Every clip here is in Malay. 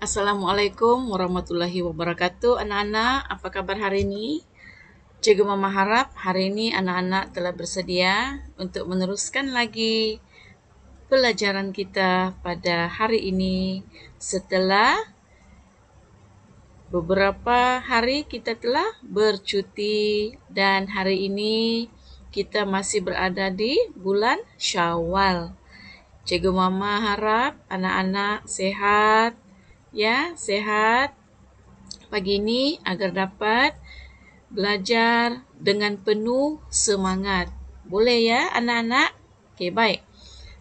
Assalamualaikum warahmatullahi wabarakatuh. Anak-anak, apa kabar hari ini? Cikgu Mama harap hari ini anak-anak telah bersedia untuk meneruskan lagi pelajaran kita pada hari ini setelah beberapa hari kita telah bercuti dan hari ini kita masih berada di bulan Syawal. Cikgu Mama harap anak-anak sehat, ya, sehat pagi ini agar dapat belajar dengan penuh semangat. Boleh ya anak-anak? Okey, baik.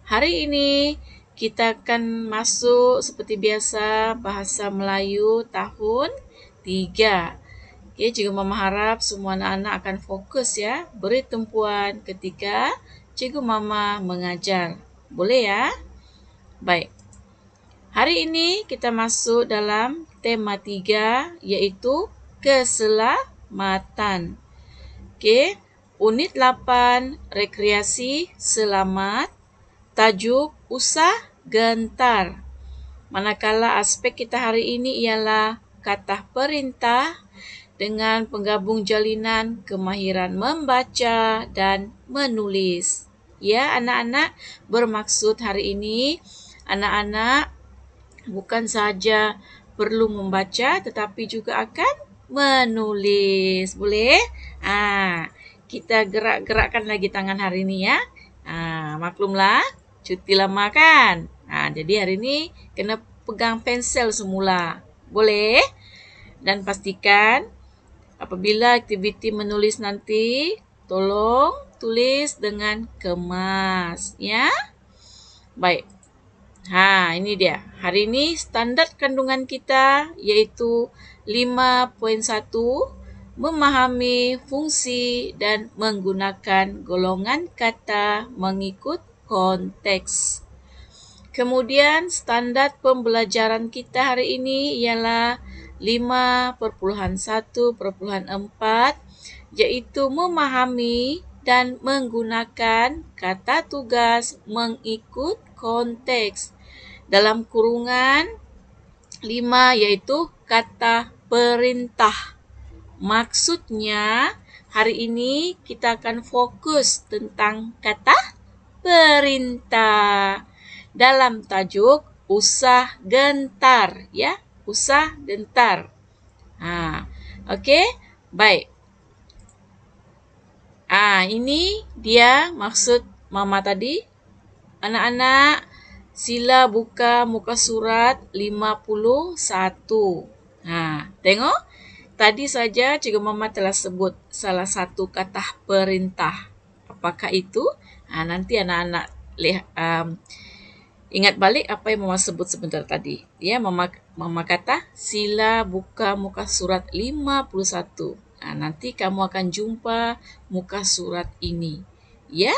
Hari ini kita akan masuk seperti biasa bahasa Melayu tahun 3. Okey, Cikgu Mama harap semua anak-anak akan fokus ya, beri tumpuan ketika Cikgu Mama mengajar. Boleh ya? Baik. Hari ini kita masuk dalam tema 3 iaitu keselamatan. Okey, unit 8 rekreasi selamat, tajuk usah gentar. Manakala aspek kita hari ini ialah kata perintah dengan penggabung jalinan kemahiran membaca dan menulis. Ya, anak-anak, bermaksud hari ini anak-anak bukan sahaja perlu membaca tetapi juga akan menulis. Boleh? Kita gerak-gerakkan lagi tangan hari ini ya. Maklumlah, cuti lama kan? Jadi hari ini kena pegang pensel semula. Boleh? Dan pastikan apabila aktiviti menulis nanti, tolong tulis dengan kemas. Ya? Baik. Ini dia. Hari ini standard kandungan kita iaitu 5.1, memahami fungsi dan menggunakan golongan kata mengikut konteks. Kemudian standard pembelajaran kita hari ini ialah 5.1.4 iaitu memahami dan menggunakan kata tugas mengikut konteks. Dalam kurungan 5 iaitu kata perintah. Maksudnya hari ini kita akan fokus tentang kata perintah dalam tajuk usah gentar ya, usah gentar. Okey, baik. Ini dia maksud Mama tadi. Anak-anak, sila buka muka surat 51. Tengok. Tadi saja Cikgu Mama telah sebut salah satu kata perintah. Apakah itu? Nanti anak-anak ingat balik apa yang Mama sebut sebentar tadi. Ya, Mama kata sila buka muka surat 51. Nanti kamu akan jumpa muka surat ini. Ya,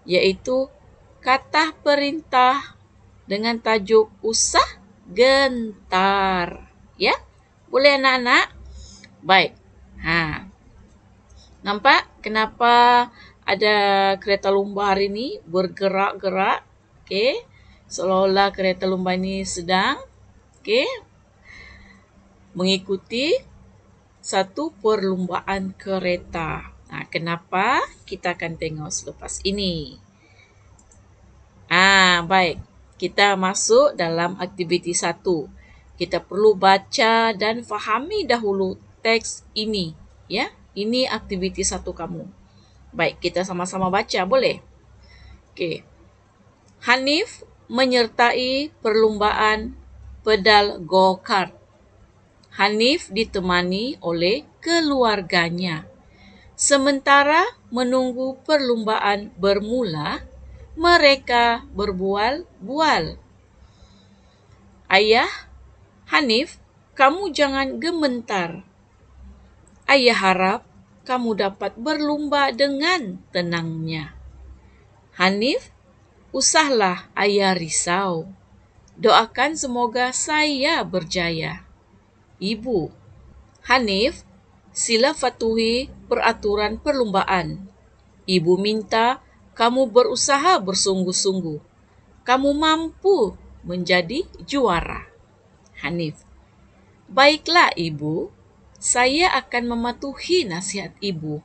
iaitu kata perintah dengan tajuk usah gentar. Ya, boleh anak-anak? Baik. Nampak kenapa ada kereta lumba hari ini bergerak-gerak? Okey. Seolah-olah kereta lumba ini sedang mengikuti satu perlumbaan kereta. Kenapa? Kita akan tengok selepas ini. Baik. Kita masuk dalam aktiviti 1. Kita perlu baca dan fahami dahulu teks ini. Ya, ini aktiviti 1 kamu. Baik, kita sama-sama baca, boleh? Okey. Hanif menyertai perlumbaan pedal go-kart. Hanif ditemani oleh keluarganya. Sementara menunggu perlumbaan bermula, mereka berbual-bual. Ayah, Hanif, kamu jangan gementar. Ayah harap kamu dapat berlumba dengan tenangnya. Hanif, usahlah ayah risau. Doakan semoga saya berjaya. Ibu, Hanif, sila patuhi peraturan perlumbaan. Ibu minta kamu berusaha bersungguh-sungguh. Kamu mampu menjadi juara. Hanif. Baiklah ibu, saya akan mematuhi nasihat ibu.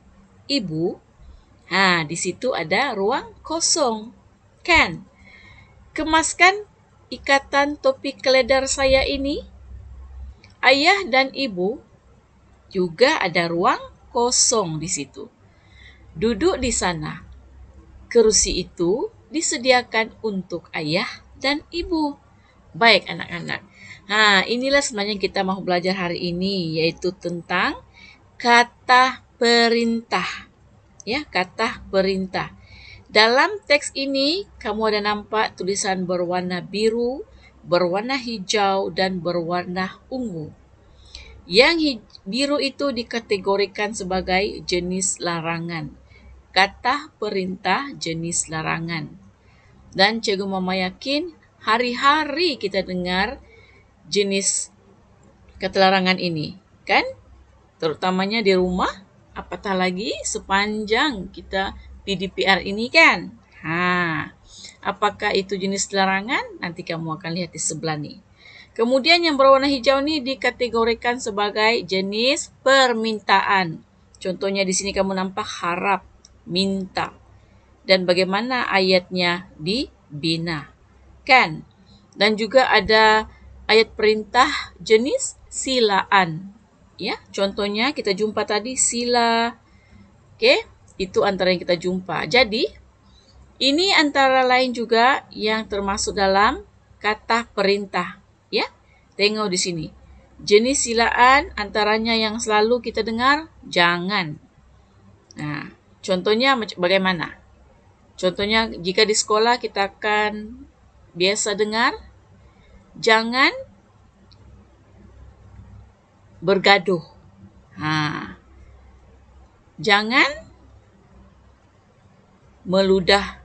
Ibu, di situ ada ruang kosong. Kan? Kemaskan ikatan topi keledar saya ini. Ayah dan ibu juga ada ruang kosong di situ. Duduk di sana. Kerusi itu disediakan untuk ayah dan ibu. Baik anak-anak. Inilah sebenarnya yang kita mau belajar hari ini, yaitu tentang kata perintah. Ya, kata perintah. Dalam teks ini, kamu ada nampak tulisan berwarna biru, berwarna hijau, dan berwarna ungu. Yang biru itu dikategorikan sebagai jenis larangan. Kata perintah jenis larangan. Dan Cikgu Mama yakin hari-hari kita dengar jenis kata larangan ini, kan? Terutamanya di rumah, apatah lagi sepanjang kita PDPR ini kan? Apakah itu jenis larangan? Nanti kamu akan lihat di sebelah nih. Kemudian yang berwarna hijau ini dikategorikan sebagai jenis permintaan. Contohnya di sini kamu nampak harap, minta. Dan bagaimana ayatnya dibina. Kan? Dan juga ada ayat perintah jenis silaan. Ya, contohnya kita jumpa tadi sila. Oke, itu antara yang kita jumpa. Jadi, ini antara lain juga yang termasuk dalam kata perintah. Ya, tengok di sini. Jenis silaan antaranya yang selalu kita dengar, jangan. Contohnya bagaimana? Contohnya jika di sekolah kita akan biasa dengar, jangan bergaduh. Jangan meludah.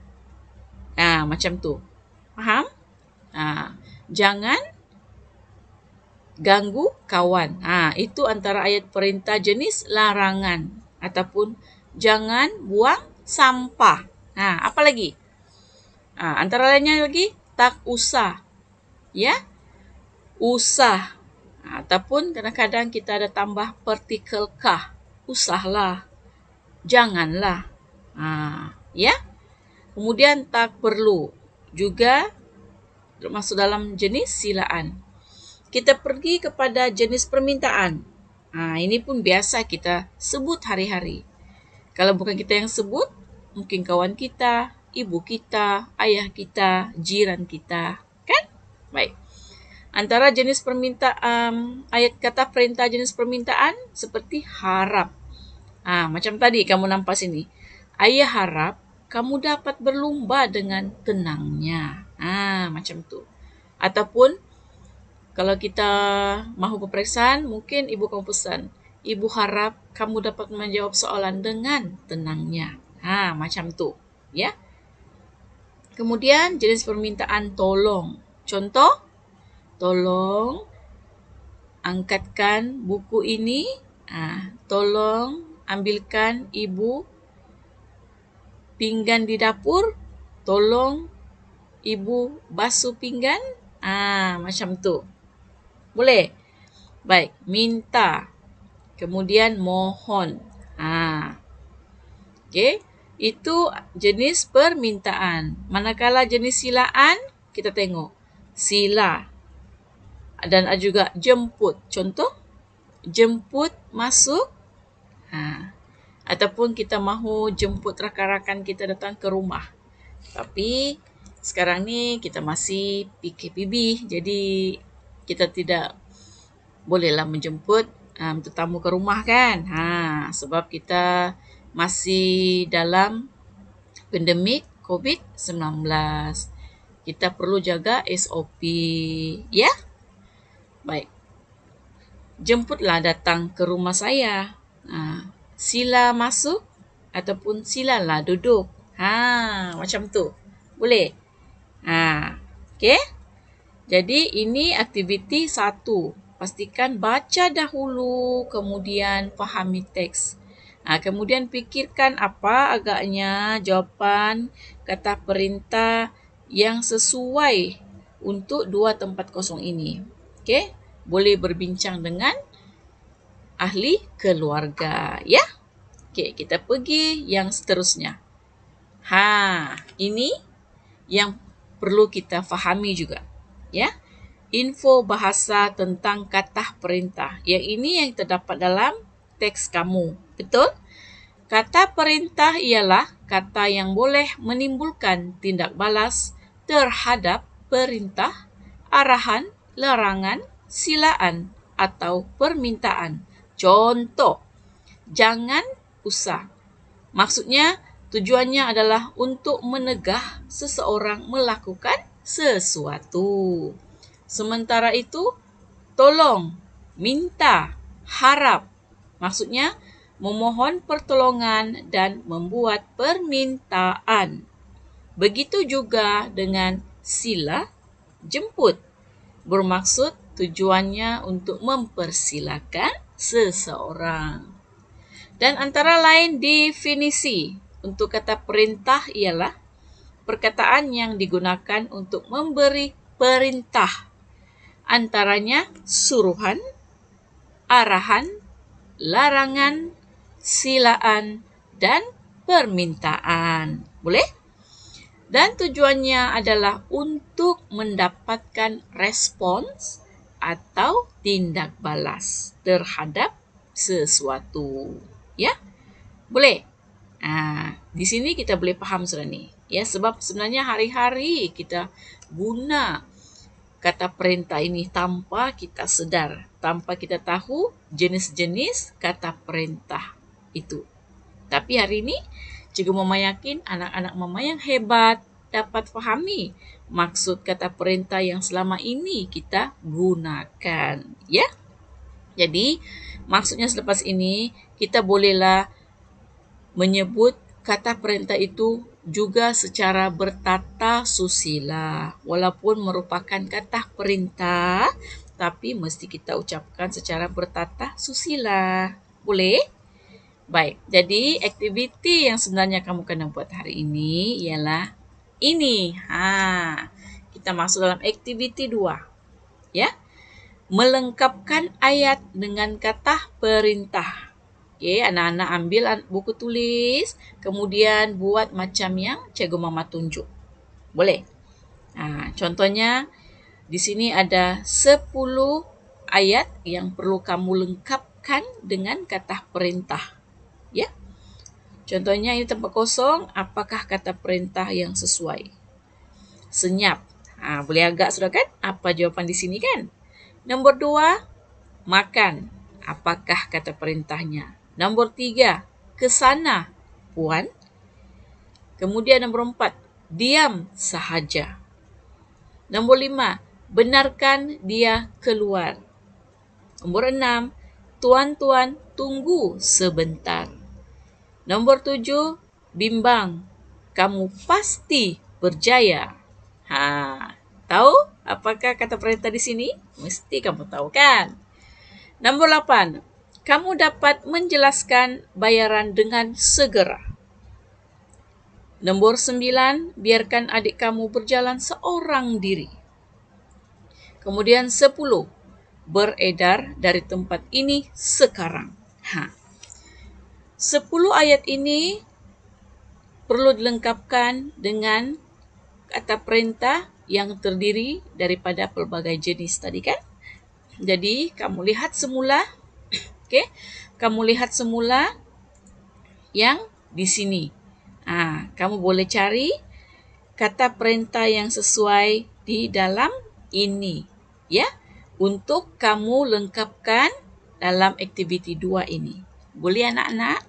Macam tu. Faham? Jangan ganggu kawan. Itu antara ayat perintah jenis larangan. Ataupun jangan buang sampah. Apa lagi? Antara lainnya lagi, tak usah. Ya? Usah. Ataupun kadang-kadang kita ada tambah partikel kah. Usahlah. Janganlah. Ya? Kemudian tak perlu. Juga termasuk dalam jenis silaan. Kita pergi kepada jenis permintaan. Ini pun biasa kita sebut hari-hari. Kalau bukan kita yang sebut, mungkin kawan kita, ibu kita, ayah kita, jiran kita. Kan? Baik. Antara jenis permintaan, ayat kata perintah jenis permintaan seperti harap. Macam tadi kamu nampak sini. Ayah harap kamu dapat berlumba dengan tenangnya. Macam tu. Ataupun kalau kita mahu peperiksaan, mungkin ibu kamu pesan, ibu harap kamu dapat menjawab soalan dengan tenangnya. Macam tu. Ya. Kemudian jenis permintaan tolong. Contoh, tolong angkatkan buku ini. Tolong ambilkan ibu pinggan di dapur. Tolong ibu basuh pinggan. Macam tu. Boleh? Baik, minta. Kemudian mohon. Okey, itu jenis permintaan. Manakala jenis silaan, kita tengok. Sila. Dan juga jemput. Contoh, jemput masuk. Ataupun kita mahu jemput rakan-rakan kita datang ke rumah. Tapi sekarang ni kita masih PKPB, jadi kita tidak bolehlah menjemput tetamu ke rumah kan. Sebab kita masih dalam pandemik COVID-19. Kita perlu jaga SOP, ya? Baik. Jemputlah datang ke rumah saya. Sila masuk ataupun silalah duduk. Macam tu. Boleh? Okey? Jadi ini aktiviti 1. Pastikan baca dahulu, kemudian fahami teks. Kemudian fikirkan apa agaknya jawapan kata perintah yang sesuai untuk 2 tempat kosong ini. Okey, boleh berbincang dengan ahli keluarga, ya. Okey, kita pergi yang seterusnya. Ini yang perlu kita fahami juga, ya. Info bahasa tentang kata perintah. Yang ini yang terdapat dalam teks kamu. Betul? Kata perintah ialah kata yang boleh menimbulkan tindak balas terhadap perintah, arahan, larangan, silaan atau permintaan. Contoh, jangan usah. Maksudnya, tujuannya adalah untuk menegah seseorang melakukan sesuatu. Sementara itu, tolong, minta, harap. Maksudnya, memohon pertolongan dan membuat permintaan. Begitu juga dengan sila, jemput. Bermaksud tujuannya untuk mempersilakan seseorang. Dan antara lain definisi untuk kata perintah ialah perkataan yang digunakan untuk memberi perintah. Antaranya suruhan, arahan, larangan, silaan, dan permintaan. Boleh? Dan tujuannya adalah untuk mendapatkan respons atau tindak balas terhadap sesuatu. Ya? Boleh? Di sini kita boleh faham sudah ni. Ya, sebab sebenarnya hari-hari kita guna kata perintah ini tanpa kita sedar, tanpa kita tahu jenis-jenis kata perintah itu. Tapi hari ini, Cikgu Mama yakin anak-anak Mama yang hebat dapat fahami maksud kata perintah yang selama ini kita gunakan. Ya? Jadi, maksudnya selepas ini, kita bolehlah menyebut kata perintah itu juga secara bertata susila. Walaupun merupakan kata perintah, tapi mesti kita ucapkan secara bertata susila. Boleh? Baik, jadi aktiviti yang sebenarnya kamu kena buat hari ini ialah ini. Kita masuk dalam aktiviti 2. Ya? Melengkapkan ayat dengan kata perintah. Okey, anak-anak ambil buku tulis, kemudian buat macam yang Cikgu Mama tunjuk. Boleh? Contohnya, di sini ada 10 ayat yang perlu kamu lengkapkan dengan kata perintah. Ya? Contohnya ini tempat kosong, apakah kata perintah yang sesuai? Senyap. Boleh agak sudah kan? Apa jawapan di sini kan? Nombor 2, makan. Apakah kata perintahnya? Nombor 3, ke sana, Puan. Kemudian nombor 4, diam sahaja. Nombor 5, benarkan dia keluar. Nombor 6, tuan-tuan tunggu sebentar. Nombor 7, bimbang, kamu pasti berjaya. Tahu apakah kata perintah di sini? Mesti kamu tahu kan? Nombor 8, kamu dapat menjelaskan bayaran dengan segera. Nombor 9, biarkan adik kamu berjalan seorang diri. Kemudian 10, beredar dari tempat ini sekarang. 10 ayat ini perlu dilengkapkan dengan kata perintah yang terdiri daripada pelbagai jenis tadi kan? Jadi, kamu lihat semula. Okey, kamu lihat semula yang di sini. Kamu boleh cari kata perintah yang sesuai di dalam ini, ya, untuk kamu lengkapkan dalam aktiviti 2 ini. Boleh anak-anak?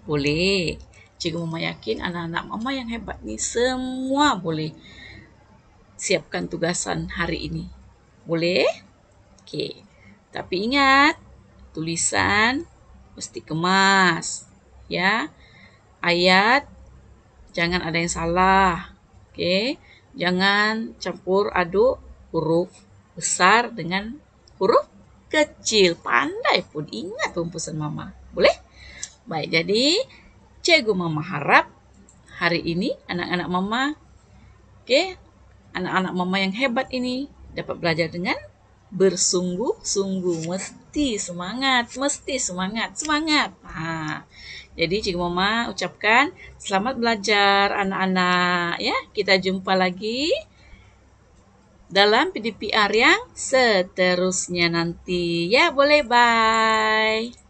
Boleh. Cikgu Mama yakin anak-anak Mama yang hebat ni semua boleh siapkan tugasan hari ini. Boleh? Okey. Tapi ingat, tulisan mesti kemas. Ya. Ayat jangan ada yang salah. Okey. Jangan campur aduk huruf besar dengan huruf kecil. Pandai pun ingat pesan Mama. Boleh? Baik, jadi Cikgu Mama harap hari ini anak-anak Mama, anak-anak Mama yang hebat ini dapat belajar dengan bersungguh-sungguh. Mesti semangat, mesti semangat, semangat. Nah, jadi Cikgu Mama ucapkan selamat belajar anak-anak ya. Kita jumpa lagi dalam PDPR yang seterusnya nanti. Ya, boleh bye.